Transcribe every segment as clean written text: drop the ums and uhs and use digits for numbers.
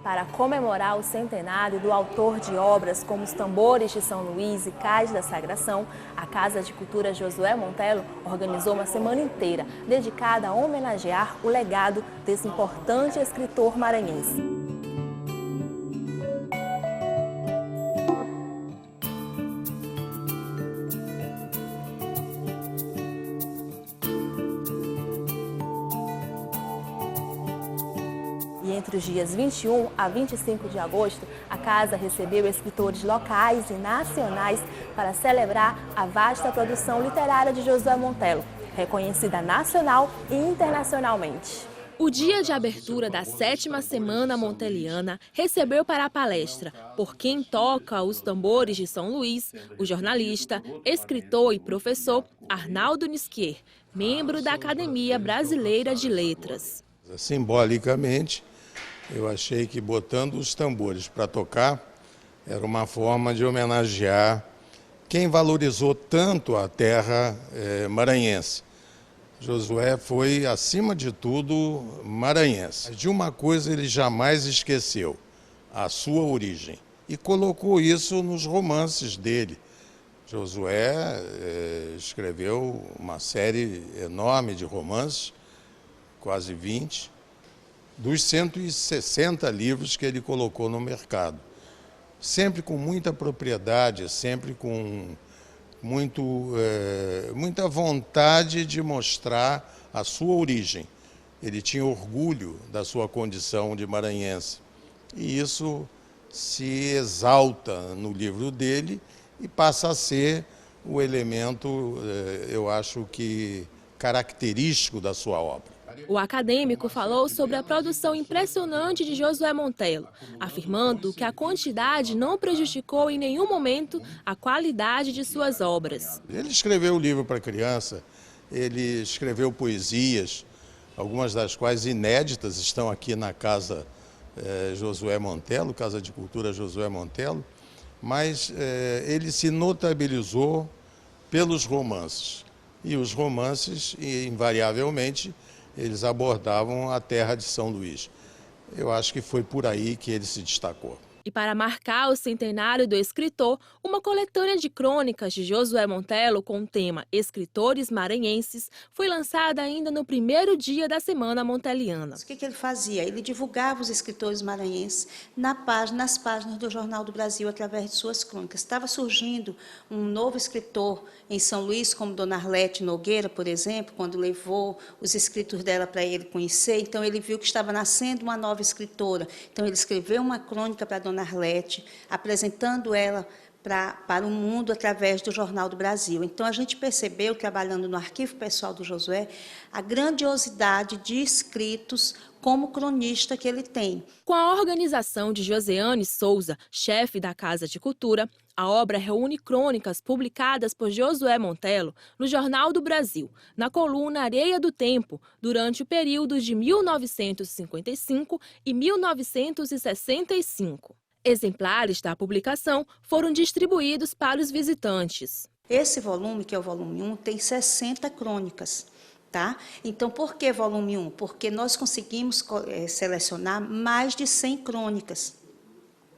Para comemorar o centenário do autor de obras como os Tambores de São Luís e Cais da Sagração, a Casa de Cultura Josué Montello organizou uma semana inteira dedicada a homenagear o legado desse importante escritor maranhense. E entre os dias 21 a 25 de agosto, a casa recebeu escritores locais e nacionais para celebrar a vasta produção literária de Josué Montello, reconhecida nacional e internacionalmente. O dia de abertura da 7ª Semana Montelliana recebeu para a palestra, por quem toca os tambores de São Luís, o jornalista, escritor e professor Arnaldo Nisquier, membro da Academia Brasileira de Letras. Simbolicamente, eu achei que botando os tambores para tocar era uma forma de homenagear quem valorizou tanto a terra maranhense. Josué foi, acima de tudo, maranhense. De uma coisa ele jamais esqueceu, a sua origem. E colocou isso nos romances dele. Josué escreveu uma série enorme de romances, quase 20, dos 160 livros que ele colocou no mercado. Sempre com muita propriedade, sempre com muita vontade de mostrar a sua origem. Ele tinha orgulho da sua condição de maranhense. E isso se exalta no livro dele e passa a ser o elemento, eu acho que, característico da sua obra. O acadêmico falou sobre a produção impressionante de Josué Montello, afirmando que a quantidade não prejudicou em nenhum momento a qualidade de suas obras. Ele escreveu livro para criança, ele escreveu poesias, algumas das quais inéditas estão aqui na Casa Josué Montello, Casa de Cultura Josué Montello, mas ele se notabilizou pelos romances. E os romances, invariavelmente, eles abordavam a terra de São Luís. Eu acho que foi por aí que ele se destacou. E para marcar o centenário do escritor, uma coletânea de crônicas de Josué Montello com o tema Escritores Maranhenses foi lançada ainda no primeiro dia da Semana Montelliana. O que ele fazia? Ele divulgava os escritores maranhenses nas páginas do Jornal do Brasil através de suas crônicas. Estava surgindo um novo escritor em São Luís, como Dona Arlete Nogueira, por exemplo, quando levou os escritos dela para ele conhecer. Então ele viu que estava nascendo uma nova escritora. Então ele escreveu uma crônica para Dona Arlete, apresentando ela para o mundo através do Jornal do Brasil. Então, a gente percebeu, trabalhando no arquivo pessoal do Josué, a grandiosidade de escritos como cronista que ele tem. Com a organização de Josiane Souza, chefe da Casa de Cultura, a obra reúne crônicas publicadas por Josué Montello no Jornal do Brasil, na coluna Areia do Tempo, durante o período de 1955 e 1965. Exemplares da publicação foram distribuídos para os visitantes. Esse volume, que é o volume 1, tem 60 crônicas. Tá? Então, por que volume 1? Porque nós conseguimos selecionar mais de 100 crônicas.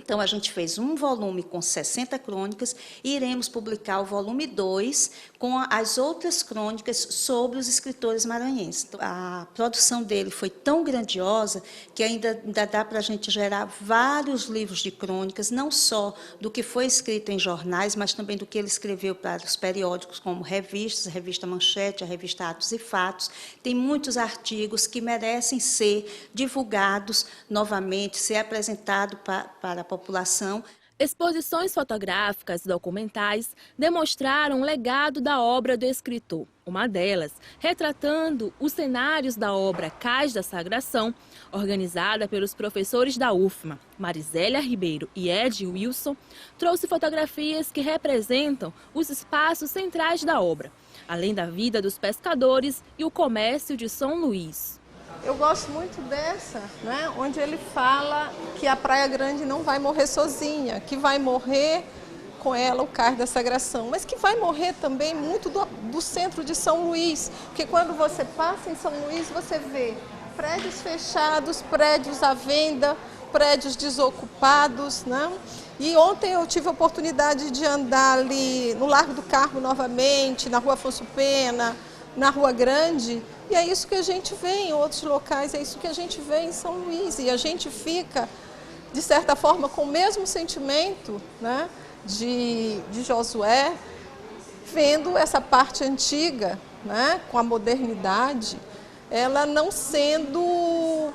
Então, a gente fez um volume com 60 crônicas e iremos publicar o volume 2 com as outras crônicas sobre os escritores maranhenses. A produção dele foi tão grandiosa que ainda dá para a gente gerar vários livros de crônicas, não só do que foi escrito em jornais, mas também do que ele escreveu para os periódicos, como revistas, a revista Manchete, a revista Atos e Fatos. Tem muitos artigos que merecem ser divulgados novamente, ser apresentados para a população. Exposições fotográficas e documentais demonstraram o legado da obra do escritor. Uma delas, retratando os cenários da obra Cais da Sagração, organizada pelos professores da UFMA, Marizélia Ribeiro e Ed Wilson, trouxe fotografias que representam os espaços centrais da obra, além da vida dos pescadores e o comércio de São Luís. Eu gosto muito dessa, né, onde ele fala que a Praia Grande não vai morrer sozinha, que vai morrer com ela o Cais da Sagração, mas que vai morrer também muito do centro de São Luís, porque quando você passa em São Luís, você vê prédios fechados, prédios à venda, prédios desocupados, né? E ontem eu tive a oportunidade de andar ali no Largo do Carmo novamente, na Rua Afonso Pena, na Rua Grande, e é isso que a gente vê em outros locais, é isso que a gente vê em São Luís, e a gente fica, de certa forma, com o mesmo sentimento, né, de Josué, vendo essa parte antiga, né, com a modernidade, ela não sendo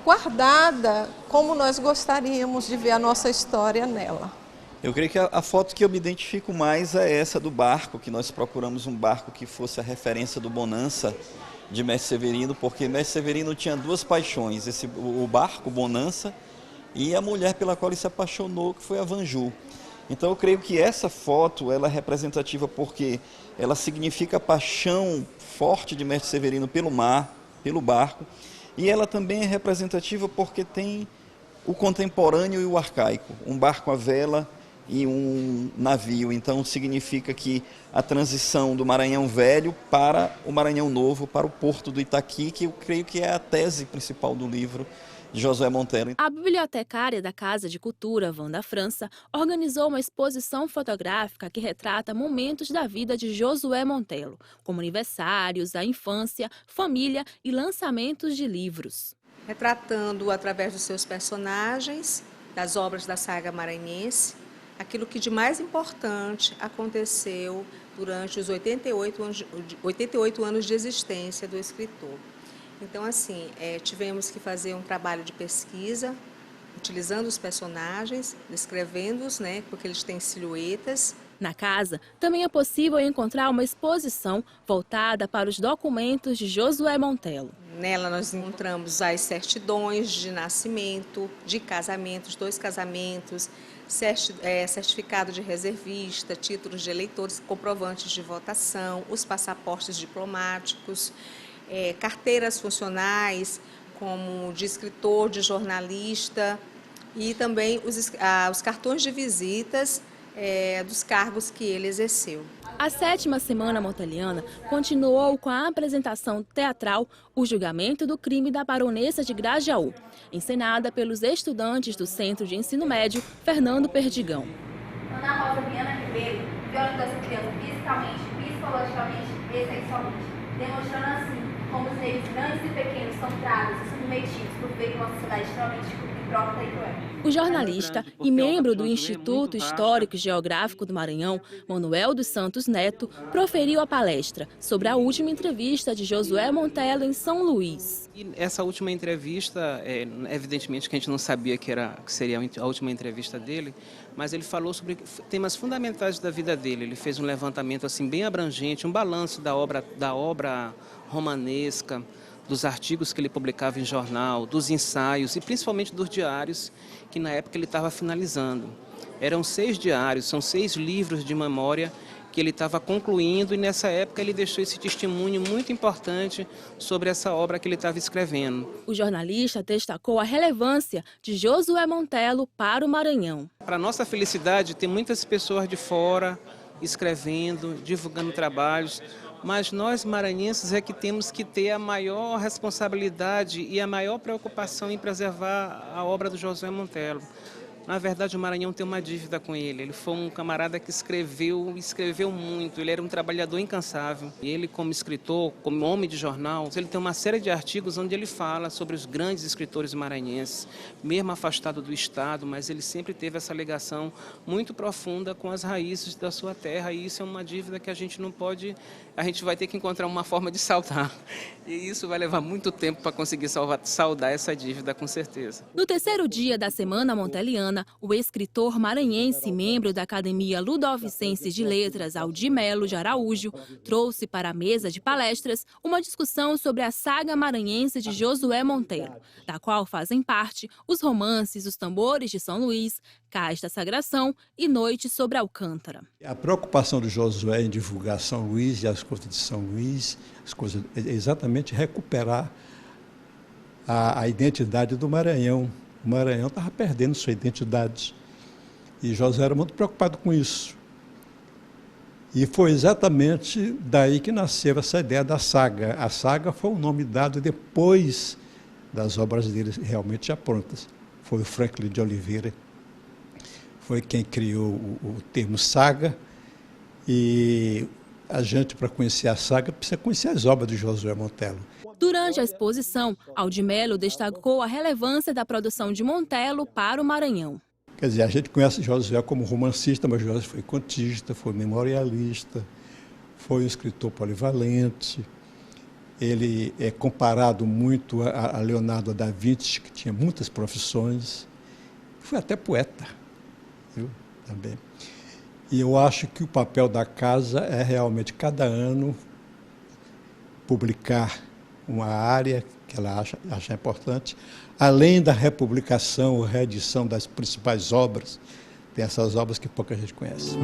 guardada como nós gostaríamos de ver a nossa história nela. Eu creio que a foto que eu me identifico mais é essa do barco, que nós procuramos um barco que fosse a referência do Bonança de Mestre Severino, porque Mestre Severino tinha duas paixões, o barco, Bonança, e a mulher pela qual ele se apaixonou, que foi a Vanju. Então eu creio que essa foto ela é representativa porque ela significa a paixão forte de Mestre Severino pelo mar, pelo barco, e ela também é representativa porque tem o contemporâneo e o arcaico, um barco à vela e um navio. Então significa que a transição do Maranhão Velho para o Maranhão Novo, para o Porto do Itaqui, que eu creio que é a tese principal do livro de Josué Montello. A bibliotecária da Casa de Cultura, Wanda França, organizou uma exposição fotográfica que retrata momentos da vida de Josué Montello, como aniversários, a infância, família e lançamentos de livros. Retratando, através dos seus personagens, das obras da saga maranhense, aquilo que de mais importante aconteceu durante os 88 anos de existência do escritor. Então, assim, tivemos que fazer um trabalho de pesquisa, utilizando os personagens, descrevendo-os, né, porque eles têm silhuetas. Na casa, também é possível encontrar uma exposição voltada para os documentos de Josué Montello. Nela nós encontramos as certidões de nascimento, de casamentos, 2 casamentos, certificado de reservista, títulos de eleitores, comprovantes de votação, os passaportes diplomáticos, carteiras funcionais, como de escritor, de jornalista, e também os cartões de visitas dos cargos que ele exerceu. A 7ª Semana Montelliana continuou com a apresentação teatral O Julgamento do Crime da Baronesa de Grajaú, encenada pelos estudantes do Centro de Ensino Médio Fernando Perdigão. Ana Rosa Viana Ribeiro violentou essa criança fisicamente, psicologicamente e sexualmente, demonstrando assim como os seres grandes e pequenos são tragos e submetidos por feito uma sociedade extremamente hipócrita e cruel. O jornalista e membro do Instituto Histórico e Geográfico do Maranhão, Manuel dos Santos Neto, proferiu a palestra sobre a última entrevista de Josué Montello em São Luís. E essa última entrevista, evidentemente que a gente não sabia que seria a última entrevista dele, mas ele falou sobre temas fundamentais da vida dele. Ele fez um levantamento assim bem abrangente, um balanço da obra romanesca, dos artigos que ele publicava em jornal, dos ensaios e principalmente dos diários que na época ele estava finalizando. Eram 6 diários, são 6 livros de memória que ele estava concluindo e nessa época ele deixou esse testemunho muito importante sobre essa obra que ele estava escrevendo. O jornalista destacou a relevância de Josué Montello para o Maranhão. Para nossa felicidade, tem muitas pessoas de fora escrevendo, divulgando trabalhos, mas nós maranhenses é que temos que ter a maior responsabilidade e a maior preocupação em preservar a obra do Josué Montello. Na verdade, o Maranhão tem uma dívida com ele. Ele foi um camarada que escreveu muito. Ele era um trabalhador incansável. E ele, como escritor, como homem de jornal, ele tem uma série de artigos onde ele fala sobre os grandes escritores maranhenses, mesmo afastado do Estado, mas ele sempre teve essa ligação muito profunda com as raízes da sua terra. E isso é uma dívida que a gente não pode... A gente vai ter que encontrar uma forma de saldar. E isso vai levar muito tempo para conseguir saldar essa dívida, com certeza. No terceiro dia da Semana Montelliana, o escritor maranhense e membro da Academia Ludovicense de Letras, Aldir Melo de Araújo, trouxe para a mesa de palestras uma discussão sobre a saga maranhense de Josué Montello, da qual fazem parte os romances Os Tambores de São Luís, Cais da Sagração e Noite sobre Alcântara. A preocupação do Josué em divulgar São Luís e as coisas de São Luís, é exatamente recuperar a identidade do Maranhão. O Maranhão estava perdendo sua identidade e Josué era muito preocupado com isso. E foi exatamente daí que nasceu essa ideia da saga. A saga foi o nome dado depois das obras dele realmente já prontas. Foi o Franklin de Oliveira, foi quem criou o termo saga, e a gente, para conhecer a saga, precisa conhecer as obras de Josué Montello. Durante a exposição, Aldi Mello destacou a relevância da produção de Montello para o Maranhão. Quer dizer, a gente conhece Josué como romancista, mas Josué foi contista, foi memorialista, foi um escritor polivalente. Ele é comparado muito a Leonardo da Vinci, que tinha muitas profissões. Foi até poeta, viu? Também. E eu acho que o papel da casa é realmente, cada ano, publicar uma área que ela acha importante, além da republicação ou reedição das principais obras. Tem essas obras que pouca gente conhece.